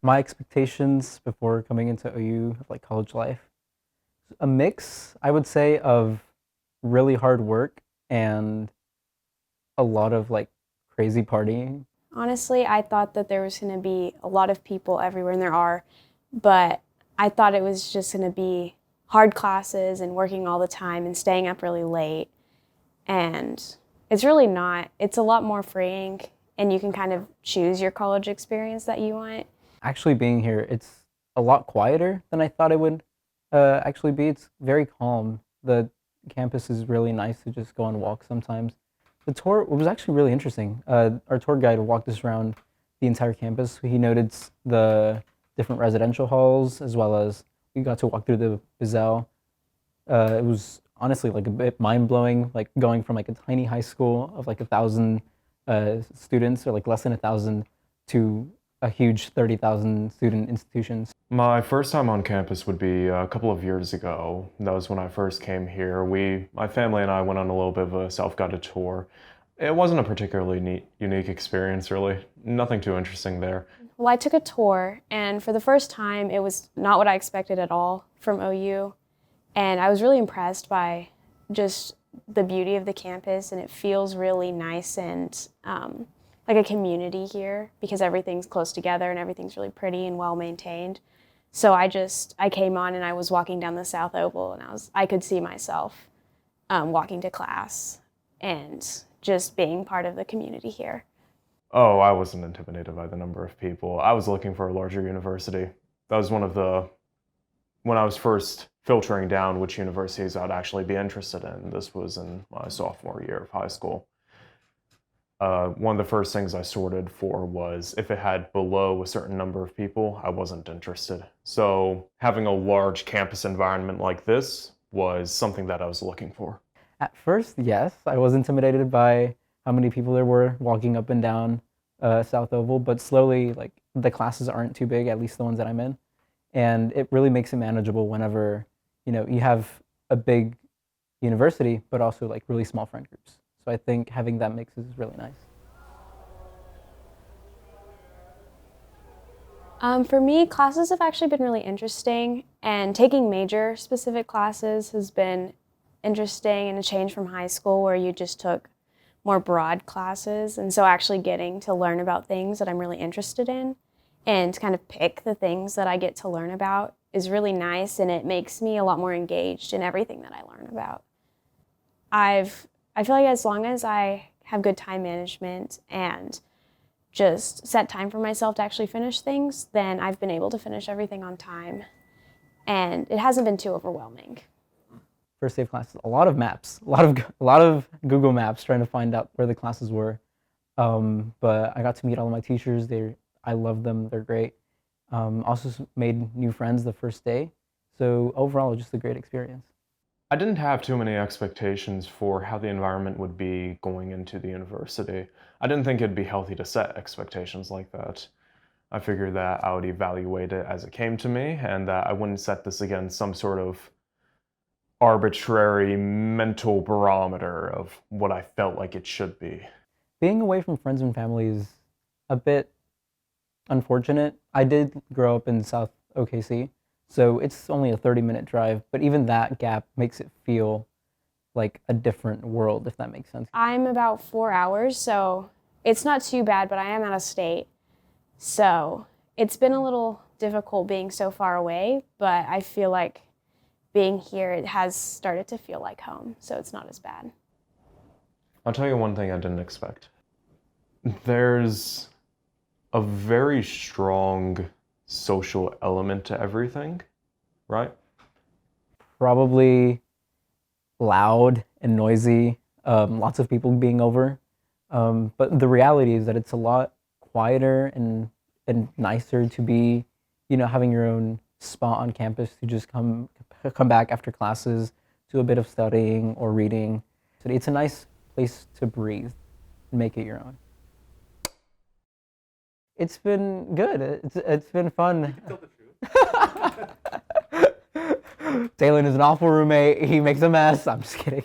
My expectations before coming into OU, like college life, a mix, I would say, of really hard work and a lot of like crazy partying. Honestly, I thought that there was going to be a lot of people everywhere, and there are, but I thought it was just going to be hard classes and working all the time and staying up really late. And it's really not. It's a lot more freeing, and you can kind of choose your college experience that you want. Actually, being here, it's a lot quieter than I thought it would actually be. It's very calm. The campus is really nice to just go on walks sometimes. The tour was actually really interesting. Our tour guide walked us around the entire campus. He noted the different residential halls as well as we got to walk through the Bizel. It was honestly like a bit mind blowing, like going from like a tiny high school of like 1,000 students or like less than 1,000 to a huge 30,000 student institutions. My first time on campus would be a couple of years ago. That was when I first came here. My family and I went on a little bit of a self-guided tour. It wasn't a particularly unique experience, really. Nothing too interesting there. Well, I took a tour, and for the first time, it was not what I expected at all from OU. And I was really impressed by just the beauty of the campus, and it feels really nice and like a community here because everything's close together and everything's really pretty and well maintained. So I came on and I was walking down the South Oval, and I could see myself walking to class and just being part of the community here. Oh, I wasn't intimidated by the number of people. I was looking for a larger university. That was when I was first filtering down which universities I'd actually be interested in. This was in my sophomore year of high school. One of the first things I sorted for was if it had below a certain number of people, I wasn't interested. So having a large campus environment like this was something that I was looking for. At first, yes, I was intimidated by how many people there were walking up and down South Oval, but slowly, like the classes aren't too big, at least the ones that I'm in, and it really makes it manageable whenever you have a big university, but also like really small friend groups. So I think having that mix is really nice. For me, classes have actually been really interesting, and taking major specific classes has been interesting and a change from high school where you just took more broad classes. And so actually getting to learn about things that I'm really interested in and to kind of pick the things that I get to learn about is really nice, and it makes me a lot more engaged in everything that I learn about. I feel like as long as I have good time management and just set time for myself to actually finish things, then I've been able to finish everything on time, and it hasn't been too overwhelming. First day of classes, a lot of maps, a lot of Google Maps trying to find out where the classes were. But I got to meet all of my teachers. I love them. They're great. Also made new friends the first day. So overall, just a great experience. I didn't have too many expectations for how the environment would be going into the university. I didn't think it'd be healthy to set expectations like that. I figured that I would evaluate it as it came to me and that I wouldn't set this against some sort of arbitrary mental barometer of what I felt like it should be. Being away from friends and family is a bit unfortunate. I did grow up in South OKC, so it's only a 30-minute drive, but even that gap makes it feel like a different world, if that makes sense. I'm about 4 hours, so it's not too bad, but I am out of state. So it's been a little difficult being so far away, but I feel like being here, it has started to feel like home, so it's not as bad. I'll tell you one thing I didn't expect. There's a very strong social element to everything, right? Probably loud and noisy, lots of people being over. But the reality is that it's a lot quieter and nicer to be, having your own spot on campus to just come back after classes, do a bit of studying or reading. So it's a nice place to breathe and make it your own. It's been good. It's been fun. Tell the truth. Dalen is an awful roommate. He makes a mess. I'm just kidding.